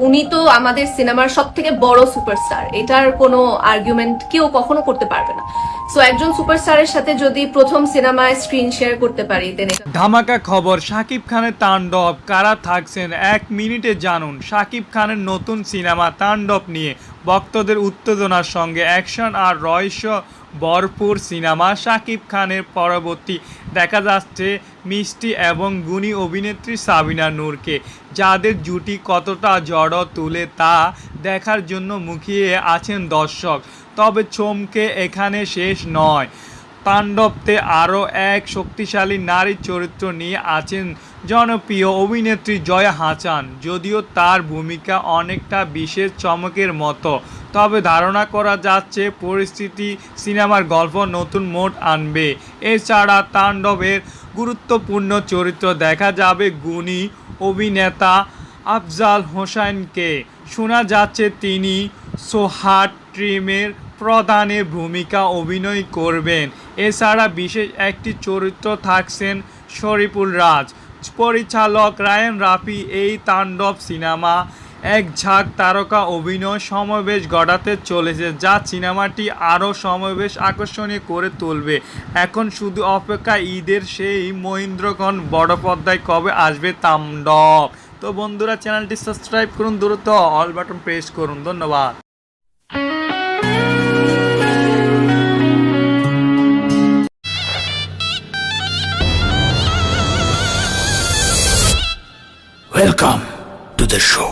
উনি তো আমাদের সিনেমার সব থেকে বড় সুপারস্টার, এটার কোনো আর্গুমেন্ট কেউ কখনো করতে পারবে না। সো একজন সুপারস্টারের সাথে যদি প্রথম সিনেমায় স্ক্রিন শেয়ার করতে পারি, দেন ধামাকা খবর, শাকিব খানের তাণ্ডব, কারা থাকছেন 1 মিনিটে জানুন। শাকিব খানের নতুন সিনেমা তাণ্ডব নিয়ে ভক্তদের উত্তেজনার সঙ্গে অ্যাকশন আর রহস্য ভরপুর সিনেমা। শাকিব খানের পরবর্তী দেখা যাচ্ছে মিষ্টি এবং গুণী অভিনেত্রী সাবিনা নূরকে, যাদের জুটি কতটা জড়ো তুলে তা দেখার জন্য মুখিয়ে আছেন দর্শক। তবে চমকে এখানে শেষ নয়, তাণ্ডবতে আরও এক শক্তিশালী নারী চরিত্র নিয়ে আছেন জনপ্রিয় অভিনেত্রী জয়া আহসান। যদিও তার ভূমিকা অনেকটা বিশেষ চমকের মতো, তবে ধারণা করা যাচ্ছে পরিস্থিতি সিনেমার গল্প নতুন মোড় আনবে। এছাড়া তাণ্ডবের গুরুত্বপূর্ণ চরিত্র দেখা যাবে গুণী অভিনেতা আফজাল হোসেনকে। শোনা যাচ্ছে তিনি সোহাগ টিমের প্রধানের ভূমিকা অভিনয় করবেন। এছাড়া বিশেষ একটি চরিত্র থাকছেন শরীফুল রাজ। পরিচালক রায়ান রাফি এই তাণ্ডব সিনেমা এক ঝাঁক তারকা অভিনয় সমাবেশ ঘটাতে চলেছে, যা সিনেমাটি আরও সমাবেশ আকর্ষণীয় করে তুলবে। এখন শুধু অপেক্ষা ঈদের সেই মহেন্দ্রক্ষণ বড় পর্দায় কবে আসবে তাণ্ডব। তো বন্ধুরা, চ্যানেলটি সাবস্ক্রাইব করুন, দ্রুত অল বাটন প্রেস করুন। ধন্যবাদ। Welcome to the show.